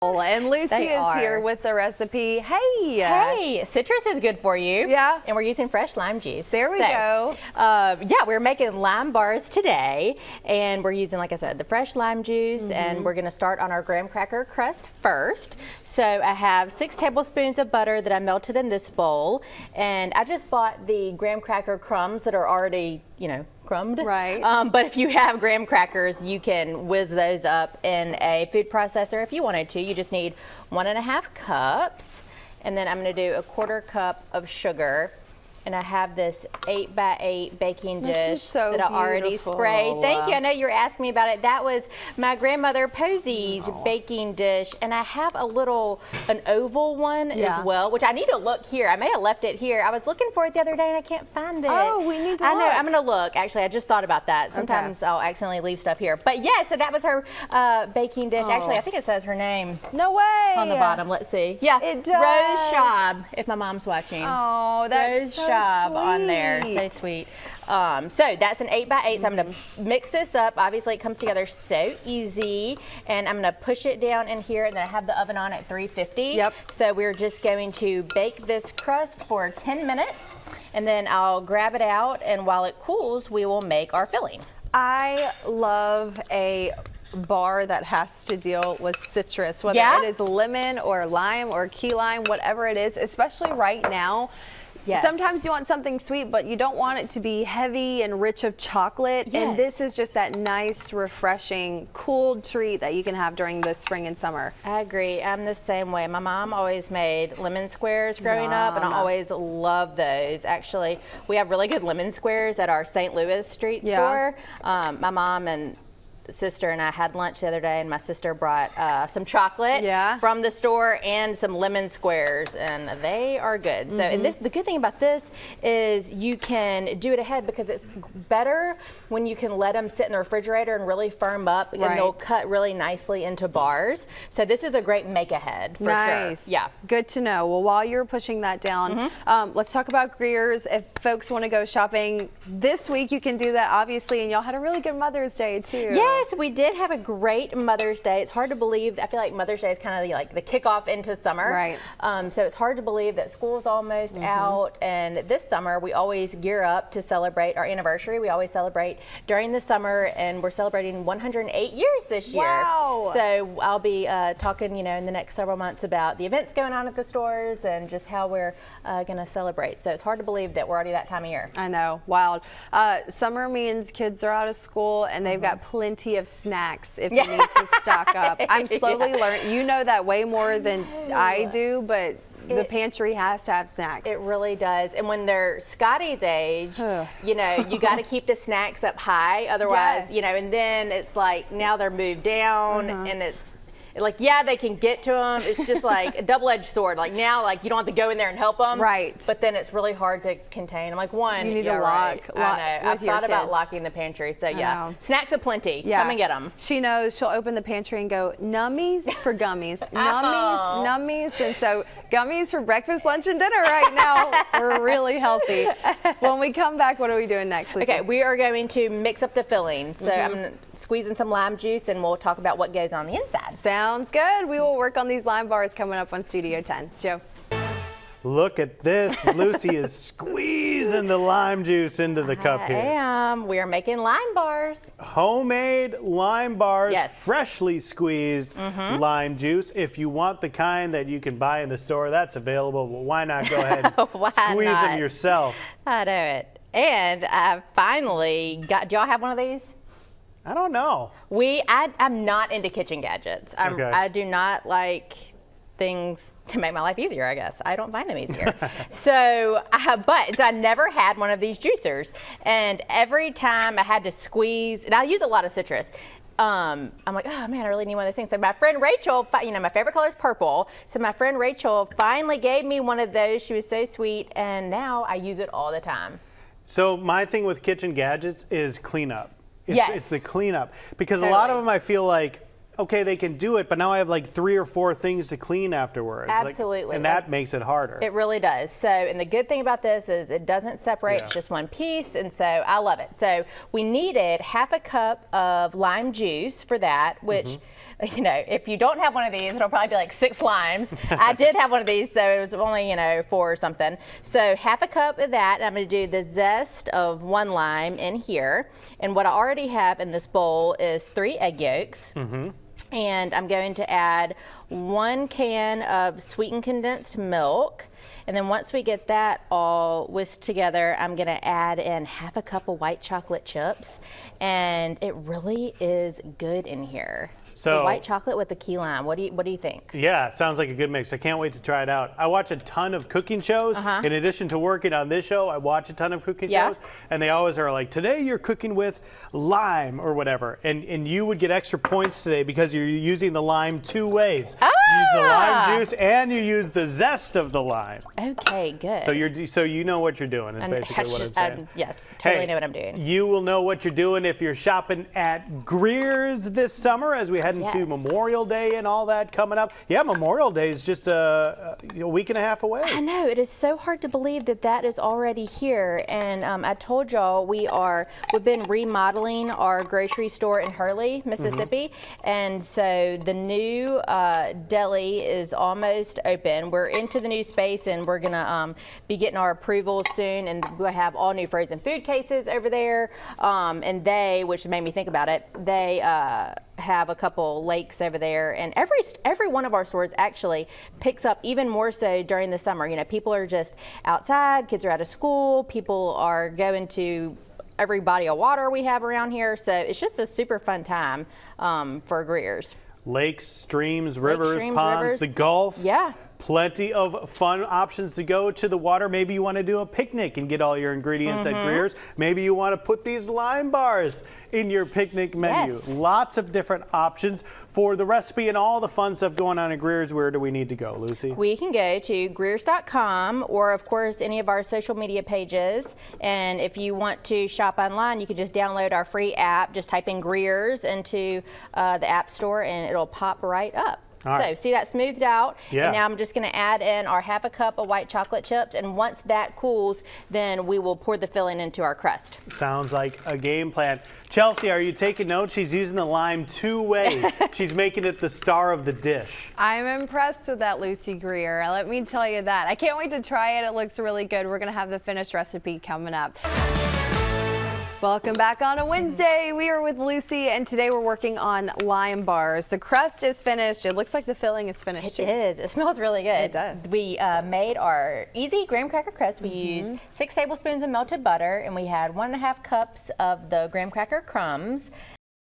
And Lucy is here with the recipe. Hey, citrus is good for you. Yeah. And we're using fresh lime juice. There we go. Yeah, we're making lime bars today, and we're using, like I said, the fresh lime juice, and we're gonna start on our graham cracker crust first. So I have 6 tablespoons of butter that I melted in this bowl, and I just bought the graham cracker crumbs that are already, you know, crumbed. Right. But if you have graham crackers, you can whiz those up in a food processor if you wanted to. You just need 1.5 cups, and then I'm going to do a 1/4 cup of sugar. And I have this 8x8 baking dish so that I already sprayed. Thank you. I know you were asking me about it. That was my grandmother Posey's baking dish, and I have an oval one as well, which I need to look here. I may have left it here. I was looking for it the other day and I can't find it. Oh, we need to I know. look. I'm going to look. Actually, I just thought about that. Sometimes I'll accidentally leave stuff here. But yeah, so that was her baking dish. Actually, I think it says her name. No way. On the bottom. Let's see. Yeah, it does. Rose Schaub, if my mom's watching. Oh, that's Rose Schaub on there. So sweet. So that's an 8x8. So I'm going to mix this up. Obviously, it comes together so easy. And I'm going to push it down in here, and then I have the oven on at 350. Yep. So we're just going to bake this crust for 10 minutes, and then I'll grab it out, and while it cools, we will make our filling. I love a bar that has to deal with citrus, whether it is lemon or lime or key lime, whatever it is, especially right now. Yes. Sometimes you want something sweet, but you don't want it to be heavy and rich of chocolate. Yes. And this is just that nice, refreshing, cooled treat that you can have during the spring and summer. I agree. I'm the same way. My mom always made lemon squares growing up, and I always loved those. Actually, we have really good lemon squares at our St. Louis street store. My mom and sister and I had lunch the other day, and my sister brought some chocolate from the store and some lemon squares, and they are good. So, and the good thing about this is you can do it ahead, because it's better when you can let them sit in the refrigerator and really firm up, and they'll cut really nicely into bars. So this is a great make ahead for sure. Yeah. Good to know. Well, while you're pushing that down, let's talk about Greer's. If folks want to go shopping this week, you can do that, obviously, and y'all had a really good Mother's Day too. Yes, we did have a great Mother's Day. It's hard to believe. I feel like Mother's Day is kind of like the kickoff into summer. Right. So it's hard to believe that school's almost out. And this summer, we always gear up to celebrate our anniversary. We always celebrate during the summer, and we're celebrating 108 years this year. Wow. So I'll be talking, you know, in the next several months about the events going on at the stores and just how we're going to celebrate. So it's hard to believe that we're already that time of year. I know. Wild. Summer means kids are out of school, and they've got plenty of snacks if you need to stock up. I'm slowly learning. You know that way more than I do, but the pantry has to have snacks. It really does. And when they're Scotty's age, you know, you got to keep the snacks up high. Otherwise, you know, and then it's like now they're moved down, and it's like, yeah, they can get to them. It's just like a double-edged sword. Like now, like you don't have to go in there and help them. Right. But then it's really hard to contain. I'm like, one, you need to lock. I know. I've thought about locking the pantry. So yeah, snacks aplenty. Come and get them. She knows. She'll open the pantry and go, nummies for gummies, nummies, nummies. And so gummies for breakfast, lunch, and dinner right now. We're really healthy. When we come back, what are we doing next, Lisa? Okay, we are going to mix up the filling. So I'm squeezing some lime juice, and we'll talk about what goes on the inside. Sounds good. We will work on these lime bars coming up on Studio 10. Joe. Look at this. Lucy is squeezing the lime juice into the cup here. We are making lime bars. Homemade lime bars, Yes. freshly squeezed lime juice. If you want the kind that you can buy in the store, that's available. Well, why not go ahead and squeeze them yourself? I know it. And I finally got, do y'all have one of these? I don't know. I'm not into kitchen gadgets. I do not like things to make my life easier, I guess. I don't find them easier. So I never had one of these juicers. And every time I had to squeeze, and I use a lot of citrus, I'm like, oh man, I really need one of those things. So my friend Rachel, you know, my favorite color is purple. So my friend Rachel finally gave me one of those. She was so sweet. And now I use it all the time. So my thing with kitchen gadgets is cleanup. It's the cleanup, because a lot of them I feel like, okay, they can do it, but now I have like 3 or 4 things to clean afterwards. Absolutely. And that makes it harder. It really does. So, and the good thing about this is it doesn't separate, it's just one piece, and so I love it. So we needed 1/2 cup of lime juice for that, which you know, if you don't have one of these, it'll probably be like 6 limes. I did have one of these, so it was only, you know, 4 or something. So half a cup of that, and I'm going to do the zest of 1 lime in here. And what I already have in this bowl is 3 egg yolks. And I'm going to add 1 can of sweetened condensed milk. And then once we get that all whisked together, I'm going to add in half a cup of white chocolate chips. And it really is good in here. So the white chocolate with the key lime. What do you think? Yeah, it sounds like a good mix. I can't wait to try it out. I watch a ton of cooking shows. In addition to working on this show, I watch a ton of cooking shows. And they always are like, today you're cooking with lime or whatever. And you would get extra points today because you're using the lime 2 ways. You use the lime juice and you use the zest of the lime. Okay, good. So you know what you're doing is basically what I'm saying. Yes, totally know what I'm doing. You will know what you're doing if you're shopping at Greer's this summer as we head into Memorial Day and all that coming up. Yeah, Memorial Day is just a week and a half away. I know, it is so hard to believe that that is already here. And I told y'all we've been remodeling our grocery store in Hurley, Mississippi. And so the new deli is almost open. We're into the new space and we're gonna be getting our approvals soon, and we'll have all new frozen food cases over there. And which made me think about it, they have a couple lakes over there, and every one of our stores actually picks up, even more so during the summer. You know, people are just outside, kids are out of school, people are going to every body of water we have around here, so it's just a super fun time for Greer's. Lakes, streams, rivers, ponds, the Gulf. Yeah. Plenty of fun options to go to the water. Maybe you want to do a picnic and get all your ingredients at Greer's. Maybe you want to put these lime bars in your picnic menu. Yes. Lots of different options for the recipe and all the fun stuff going on at Greer's. Where do we need to go, Lucy? We can go to Greers.com or, of course, any of our social media pages. And if you want to shop online, you can just download our free app. Just type in Greer's into the App Store and it'll pop right up. So see that smoothed out, and now I'm just going to add in our half a cup of white chocolate chips, and once that cools, then we will pour the filling into our crust. Sounds like a game plan. Chelsea, are you taking notes? She's using the lime 2 ways. She's making it the star of the dish. I'm impressed with that Lucy Greer. Let me tell you that. I can't wait to try it. It looks really good. We're going to have the finished recipe coming up. Welcome back on a Wednesday. We are with Lucy, and today we're working on lime bars. The crust is finished. It looks like the filling is finished too. It is. It smells really good. It does. We made our easy graham cracker crust. We used 6 tablespoons of melted butter, and we had 1.5 cups of the graham cracker crumbs.